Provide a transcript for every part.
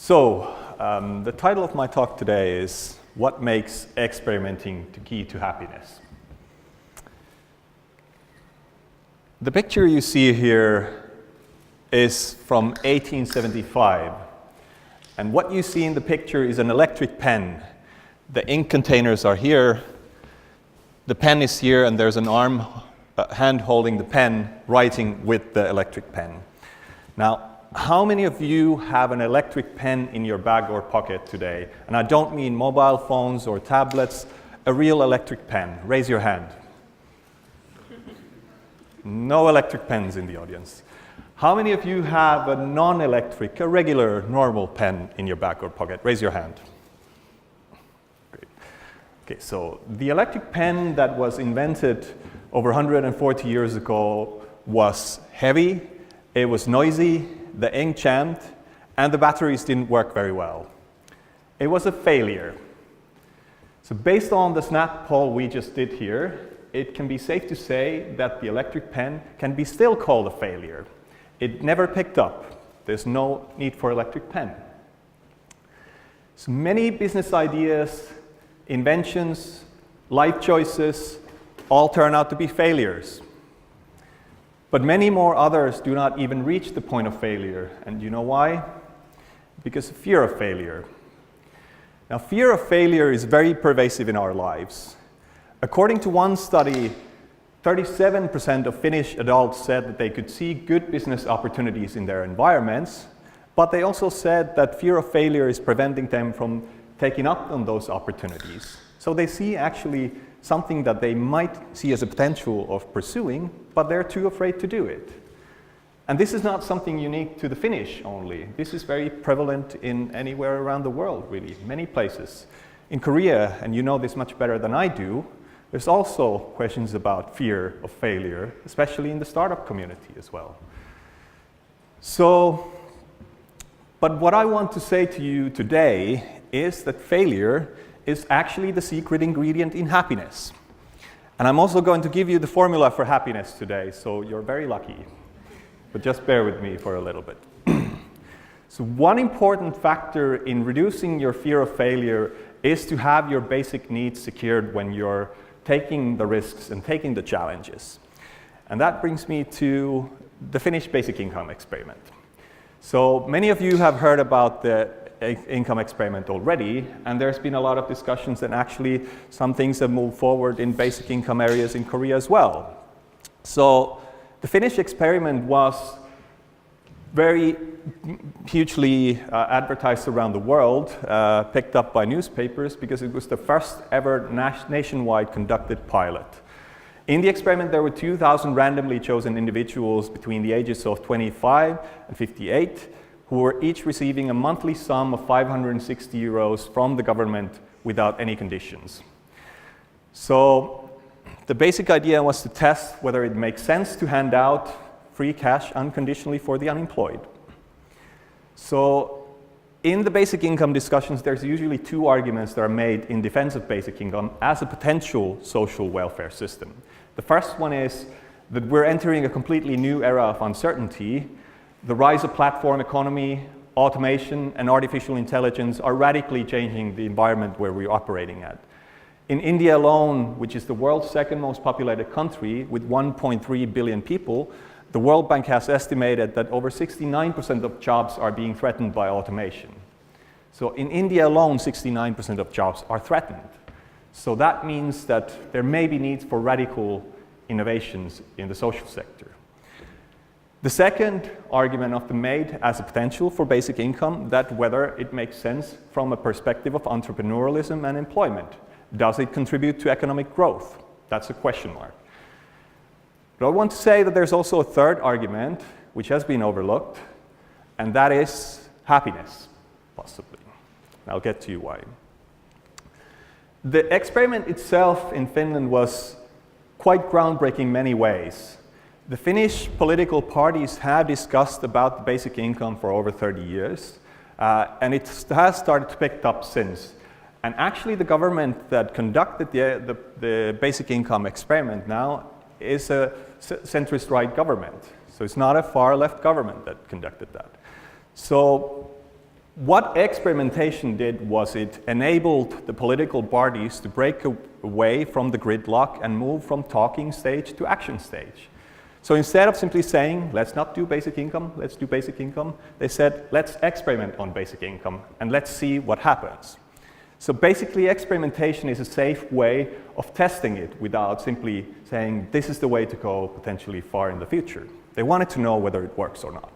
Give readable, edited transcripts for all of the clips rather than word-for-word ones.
The title of my talk today is What Makes Experimenting the Key to Happiness? The picture you see here is from 1875. And what you see in the picture is an electric pen. The ink containers are here, the pen is here, and there's an arm, hand holding the pen, writing with the electric pen. Now, how many of you have an electric pen in your bag or pocket today? And I don't mean mobile phones or tablets, a real electric pen. Raise your hand. No electric pens in the audience. How many of you have a non-electric, a regular, normal pen in your bag or pocket? Raise your hand. Great. Okay, so the electric pen that was invented over 140 years ago was heavy, it was noisy, the ink jammed, and the batteries didn't work very well. It was a failure. So based on the snap poll we just did here, it can be safe to say that the electric pen can be still called a failure. It never picked up. There's no need for electric pen. So many business ideas, inventions, life choices all turn out to be failures. But many more others do not even reach the point of failure. And you know why? Because of fear of failure. Now, fear of failure is very pervasive in our lives. According to one study, 37% of Finnish adults said that they could see good business opportunities in their environments, but they also said that fear of failure is preventing them from taking up on those opportunities. So they see actually something that they might see as a potential of pursuing, but they're too afraid to do it. And this is not something unique to the Finnish only. This is very prevalent in anywhere around the world, really, many places. In Korea, and you know this much better than I do, there's also questions about fear of failure, especially in the startup community as well. But what I want to say to you today is that failure is actually the secret ingredient in happiness. And I'm also going to give you the formula for happiness today, so you're very lucky. But just bear with me for a little bit. So one important factor in reducing your fear of failure is to have your basic needs secured when you're taking the risks and taking the challenges. And that brings me to the Finnish basic income experiment. So many of you have heard about the income experiment already, and there's been a lot of discussions, and actually some things have moved forward in basic income areas in Korea as well. So the Finnish experiment was very hugely advertised around the world, picked up by newspapers, because it was the first ever nationwide conducted pilot. In the experiment, there were 2,000 randomly chosen individuals between the ages of 25 and 58, who were each receiving a monthly sum of 560 euros from the government without any conditions. So the basic idea was to test whether it makes sense to hand out free cash unconditionally for the unemployed. So in the basic income discussions, there's usually two arguments that are made in defense of basic income as a potential social welfare system. The first one is that we're entering a completely new era of uncertainty. The rise of platform economy, automation, and artificial intelligence are radically changing the environment where we're operating at. In India alone, which is the world's second most populated country with 1.3 billion people, the World Bank has estimated that over 69% of jobs are being threatened by automation. So in India alone, 69% of jobs are threatened. So that means that there may be needs for radical innovations in the social sector. The second argument often made as a potential for basic income, that whether it makes sense from a perspective of entrepreneurialism and employment. Does it contribute to economic growth? That's a question mark. But I want to say that there's also a third argument, which has been overlooked, and that is happiness, possibly. And I'll get to you why. The experiment itself in Finland was quite groundbreaking in many ways. The Finnish political parties have discussed about the basic income for over 30 years, and it has started to pick up since. And actually the government that conducted the basic income experiment now is a centrist right government. So it's not a far left government that conducted that. So What experimentation did was it enabled the political parties to break away from the gridlock and move from talking stage to action stage. So instead of simply saying, let's not do basic income, let's do basic income, they said, let's experiment on basic income and let's see what happens. So basically, experimentation is a safe way of testing it without simply saying, this is the way to go potentially far in the future. They wanted to know whether it works or not.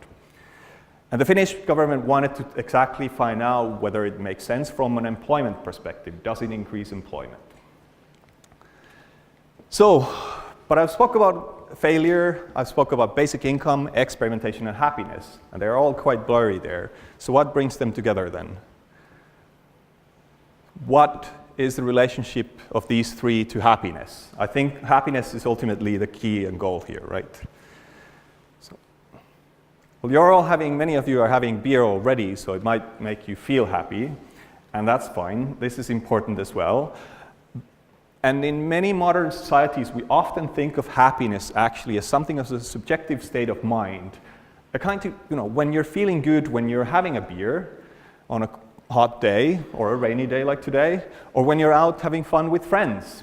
And the Finnish government wanted to exactly find out whether it makes sense from an employment perspective. Does it increase employment? So, but I've spoke about failure, I've spoke about basic income, experimentation, and happiness. And they're all quite blurry there. So what brings them together then? What is the relationship of these three to happiness? I think happiness is ultimately the key and goal here, right? Well, many of you are having beer already, so it might make you feel happy, and that's fine. This is important as well. And in many modern societies, we often think of happiness actually as something as a subjective state of mind. A kind of, when you're feeling good, when you're having a beer on a hot day, or a rainy day like today, or when you're out having fun with friends.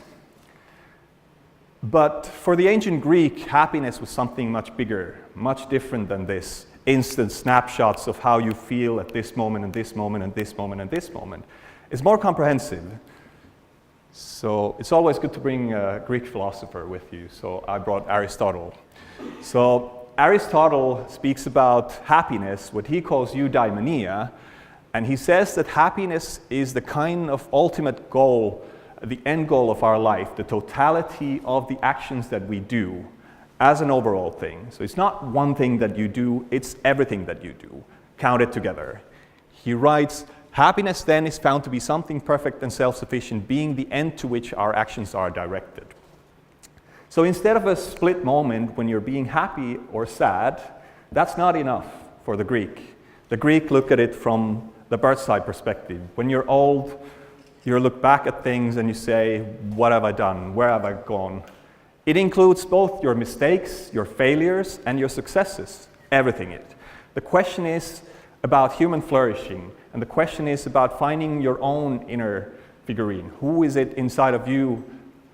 But for the ancient Greek, happiness was something much bigger, much different than this. Instant snapshots of how you feel at this moment, and this moment, and this moment, and this moment. It's more comprehensive. So it's always good to bring a Greek philosopher with you. So I brought Aristotle. So Aristotle speaks about happiness, what he calls eudaimonia, and he says that happiness is the kind of ultimate goal, the end goal of our life, the totality of the actions that we do as an overall thing. So it's not one thing that you do, it's everything that you do, counted together. He writes, happiness then is found to be something perfect and self-sufficient, being the end to which our actions are directed. So instead of a split moment when you're being happy or sad, that's not enough for the Greek. The Greek look at it from the birdside perspective. When you're old, you look back at things and you say, what have I done? Where have I gone? It includes both your mistakes, your failures, and your successes, everything in it. The question is about human flourishing, and the question is about finding your own inner figurine. Who is it inside of you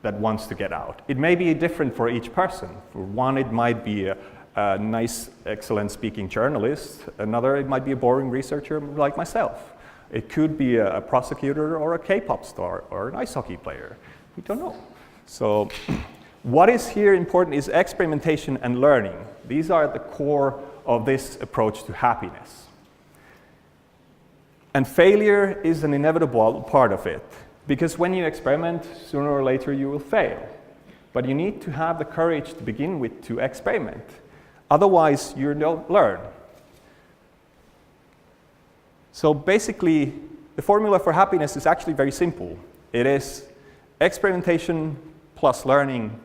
that wants to get out? It may be different for each person. For one, it might be a nice, excellent speaking journalist. Another, it might be a boring researcher like myself. It could be a prosecutor or a K-pop star or an ice hockey player. We don't know. So what is here important is experimentation and learning. These are at the core of this approach to happiness. And failure is an inevitable part of it, because when you experiment, sooner or later you will fail. But you need to have the courage to begin with to experiment. Otherwise, you don't learn. So basically, the formula for happiness is actually very simple. It is experimentation plus learning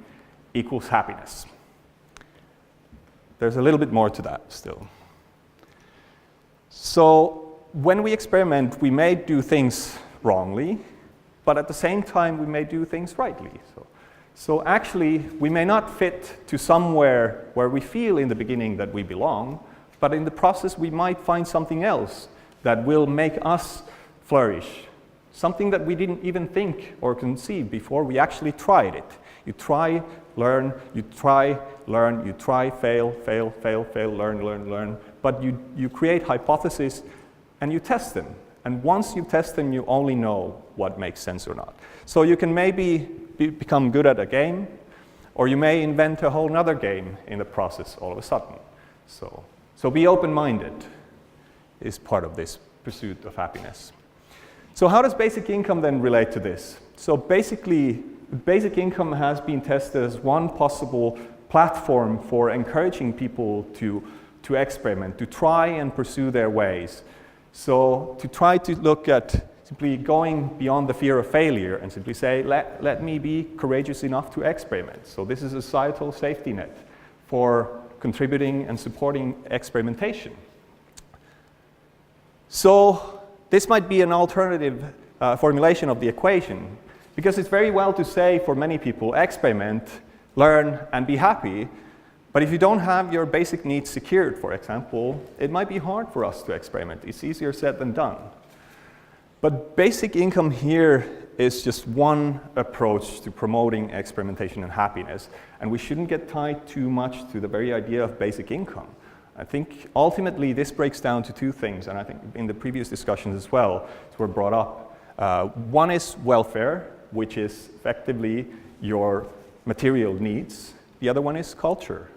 equals happiness. There's a little bit more to that still. So when we experiment, we may do things wrongly, but at the same time, we may do things rightly. So actually, we may not fit to somewhere where we feel in the beginning that we belong, but in the process, we might find something else that will make us flourish, something that we didn't even think or conceive before we actually tried it. You try, learn, you try, learn, you try, fail, fail, fail, fail, learn, learn, learn. But you create hypotheses and you test them. And once you test them, you only know what makes sense or not. So you can maybe become good at a game, or you may invent a whole other game in the process all of a sudden. So be open-minded is part of this pursuit of happiness. So how does basic income then relate to this? So basically, basic income has been tested as one possible platform for encouraging people to experiment, to try and pursue their ways. So to try to look at simply going beyond the fear of failure and simply say, let me be courageous enough to experiment. So this is a societal safety net for contributing and supporting experimentation. So this might be an alternative formulation of the equation, because it's very well to say for many people, experiment, learn, and be happy, But if you don't have your basic needs secured, for example, it might be hard for us to experiment. It's easier said than done. But basic income here is just one approach to promoting experimentation and happiness. And we shouldn't get tied too much to the very idea of basic income. I think ultimately this breaks down to two things, and I think in the previous discussions as well, were brought up. One is welfare, which is effectively your material needs. The other one is culture.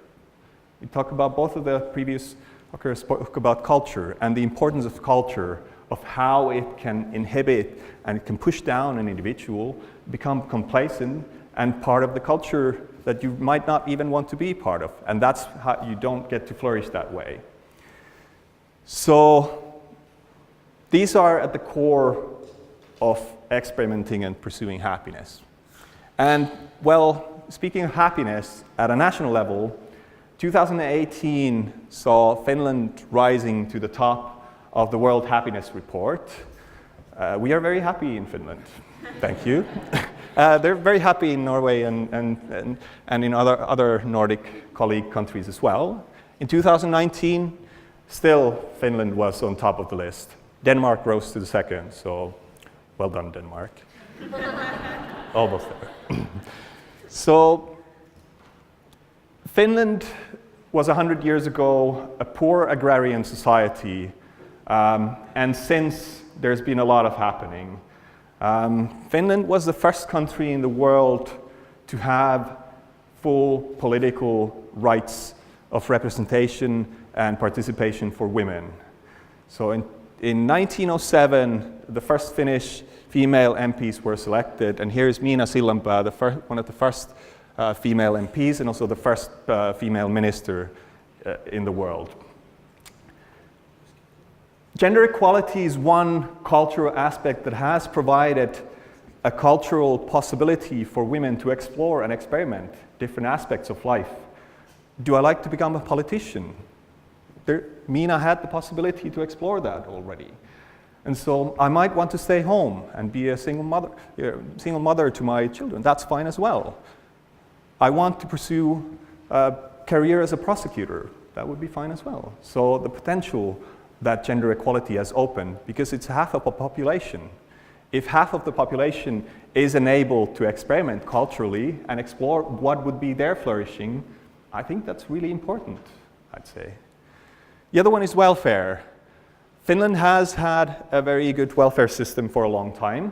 We talked about both of the previous talkers spoke about culture and the importance of culture, of how it can inhibit and it can push down an individual, become complacent and part of the culture that you might not even want to be part of. And that's how you don't get to flourish that way. So these are at the core of experimenting and pursuing happiness. And well, speaking of happiness at a national level, 2018 saw Finland rising to the top of the World Happiness Report. We are very happy in Finland. Thank you. They're very happy in Norway and in other Nordic colleague countries as well. In 2019, still Finland was on top of the list. Denmark rose to the second, so well done, Denmark. Almost there. So Finland was 100 years ago a poor agrarian society, and since there's been a lot of happening. Finland was the first country in the world to have full political rights of representation and participation for women. So in 1907, the first Finnish female MPs were selected, and here's Miina Sillanpää, one of the first female MPs and also the first female minister in the world. Gender equality is one cultural aspect that has provided a cultural possibility for women to explore and experiment different aspects of life. Do I like to become a politician? Miina had the possibility to explore that already. And so I might want to stay home and be a single mother to my children. That's fine as well. I want to pursue a career as a prosecutor. That would be fine as well. So the potential that gender equality has opened, because it's half of a population. If half of the population is enabled to experiment culturally and explore what would be their flourishing, I think that's really important, I'd say. The other one is welfare. Finland has had a very good welfare system for a long time.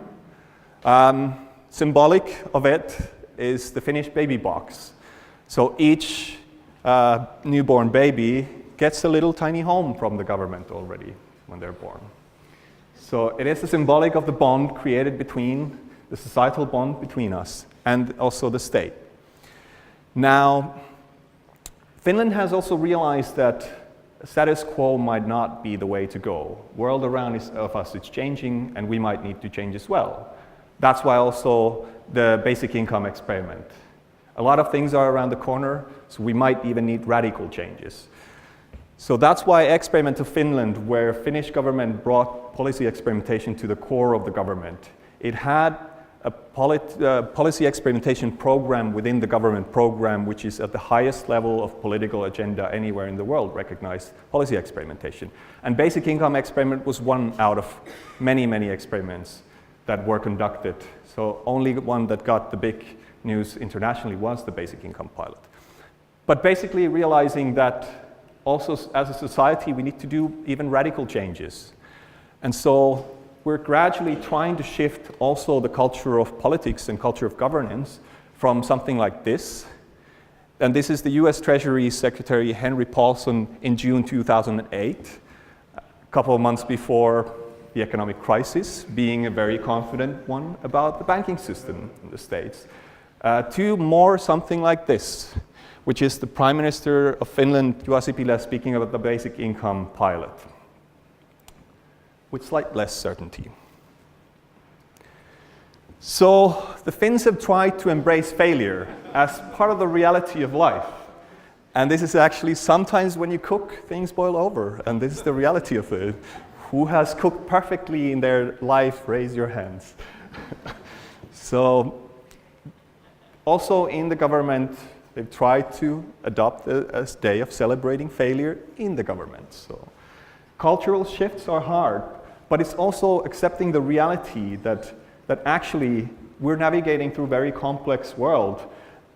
Symbolic of it is the Finnish baby box. So each newborn baby gets a little tiny home from the government already when they're born. So it is the symbolic of the bond created between, the societal bond between us and also the state. Now, Finland has also realized that status quo might not be the way to go. World around us is changing, and we might need to change as well. That's why also the basic income experiment. A lot of things are around the corner, so we might even need radical changes. So that's why Experiment of Finland, where Finnish government brought policy experimentation to the core of the government. It had a policy experimentation program within the government program, which is at the highest level of political agenda anywhere in the world, recognized policy experimentation. And basic income experiment was one out of many, many experiments that were conducted. So only one that got the big news internationally was the basic income pilot. But basically realizing that also as a society we need to do even radical changes. And so we're gradually trying to shift also the culture of politics and culture of governance from something like this. And this is the US Treasury Secretary Henry Paulson in June 2008, a couple of months before the economic crisis, being a very confident one about the banking system in the States, to more something like this, which is the Prime Minister of Finland, Juha Sipilä, speaking about the basic income pilot, with slight less certainty. So the Finns have tried to embrace failure as part of the reality of life. And this is actually sometimes when you cook, things boil over, and this is the reality of it. Who has cooked perfectly in their life? Raise your hands. So also in the government, They've tried to adopt a day of celebrating failure in the government. So cultural shifts are hard, but it's also accepting the reality that actually we're navigating through a very complex world,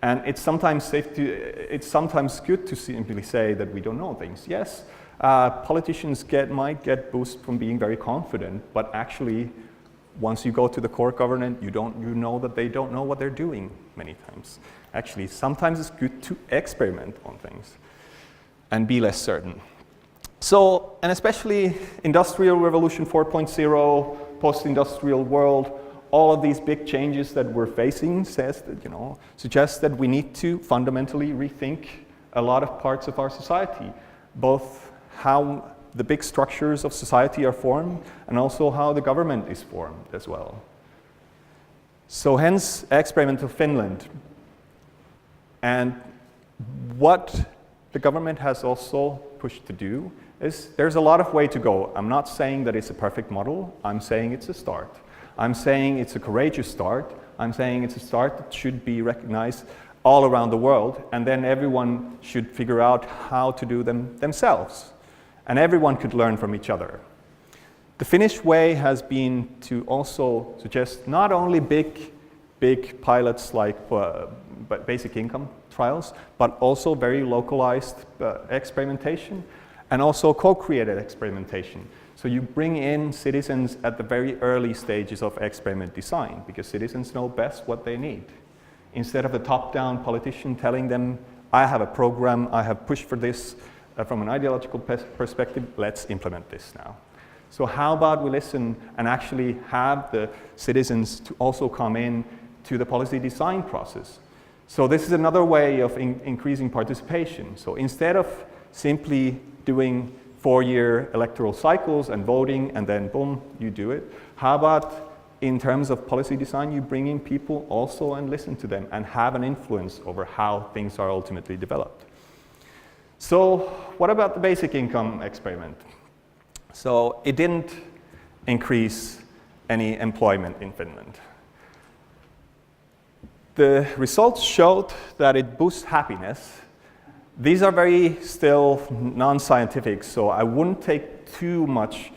and it's sometimes good to simply say that we don't know things. Yes, politicians might get boost from being very confident, but actually, once you go to the core government, you know that they don't know what they're doing many times. Actually, sometimes it's good to experiment on things and be less certain. So, and especially Industrial Revolution 4.0, post-industrial world, all of these big changes that we're facing suggest that we need to fundamentally rethink a lot of parts of our society, both how the big structures of society are formed and also how the government is formed as well. So hence, Experimental Finland. And what the government has also pushed to do is there's a lot of way to go. I'm not saying that it's a perfect model. I'm saying it's a start. I'm saying it's a courageous start. I'm saying it's a start that should be recognized all around the world, and then everyone should figure out how to do them themselves. And everyone could learn from each other. The Finnish way has been to also suggest not only big pilots like basic income trials, but also very localized experimentation, and also co-created experimentation. So you bring in citizens at the very early stages of experiment design, because citizens know best what they need. Instead of a top-down politician telling them, I have a program, I have pushed for this from an ideological perspective, let's implement this now. So how about we listen and actually have the citizens to also come in to the policy design process? So this is another way of increasing participation. So instead of simply doing 4-year electoral cycles and voting and then boom, you do it, how about in terms of policy design, you bring in people also and listen to them and have an influence over how things are ultimately developed. So what about the basic income experiment? So it didn't increase any employment in Finland. The results showed that it boosts happiness. These are very still non-scientific, so I wouldn't take too much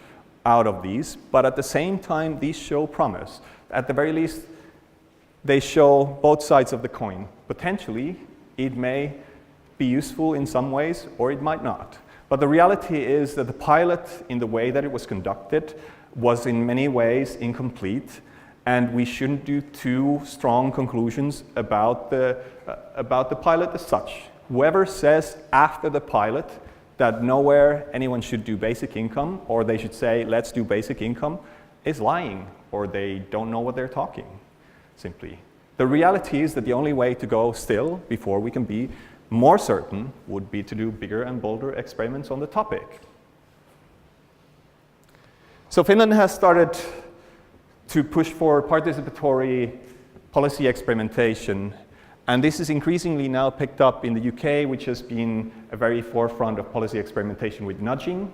out of these, but at the same time, these show promise. At the very least, they show both sides of the coin. Potentially, it may be useful in some ways, or it might not. But the reality is that the pilot, in the way that it was conducted, was in many ways incomplete, and we shouldn't do too strong conclusions about the pilot as such. Whoever says after the pilot that nowhere anyone should do basic income, or they should say, let's do basic income, is lying, or they don't know what they're talking, simply. The reality is that the only way to go still, before we can be more certain, would be to do bigger and bolder experiments on the topic. So Finland has started to push for participatory policy experimentation, and this is increasingly now picked up in the UK, which has been a very forefront of policy experimentation with nudging.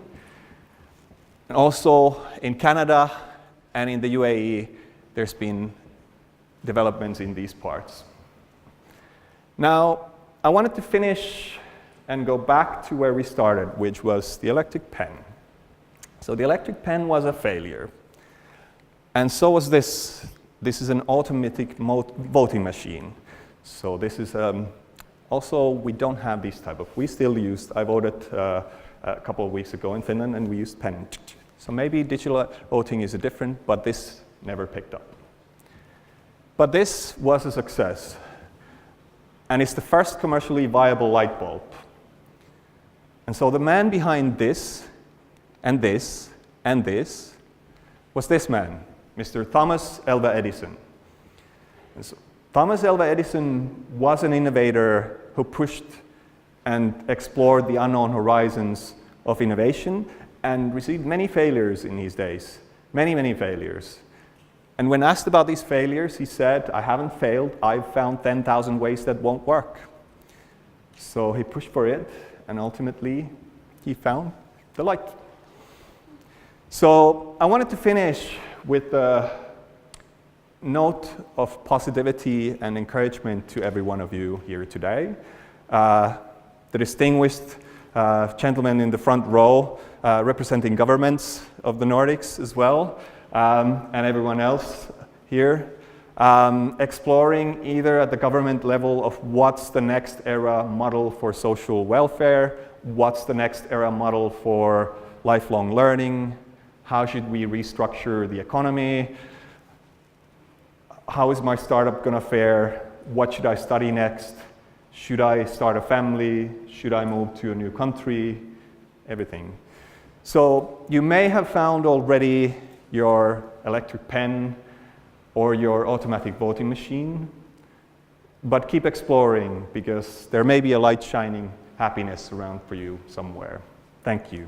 And also in Canada and in the UAE, there's been developments in these parts. Now, I wanted to finish and go back to where we started, which was the electric pen. So the electric pen was a failure. And so was this. This is an automatic voting machine. So this is also, we don't have these type of, we still used, I voted a couple of weeks ago in Finland and we used pen. So maybe digital voting is different, but this never picked up. But this was a success. And it's the first commercially viable light bulb. And so the man behind this, and this, and this, was this man, Mr. Thomas Alva Edison. And so Thomas Alva Edison was an innovator who pushed and explored the unknown horizons of innovation and received many failures in his days, many failures. And when asked about these failures, he said, I haven't failed, I've found 10,000 ways that won't work. So he pushed for it, and ultimately, he found the light. So I wanted to finish with note of positivity and encouragement to every one of you here today. The distinguished gentleman in the front row representing governments of the Nordics as well, and everyone else here, exploring either at the government level of what's the next era model for social welfare, what's the next era model for lifelong learning, how should we restructure the economy, how is my startup going to fare, what should I study next, should I start a family, should I move to a new country, everything. So you may have found already your electric pen or your automatic voting machine, but keep exploring because there may be a light shining happiness around for you somewhere. Thank you.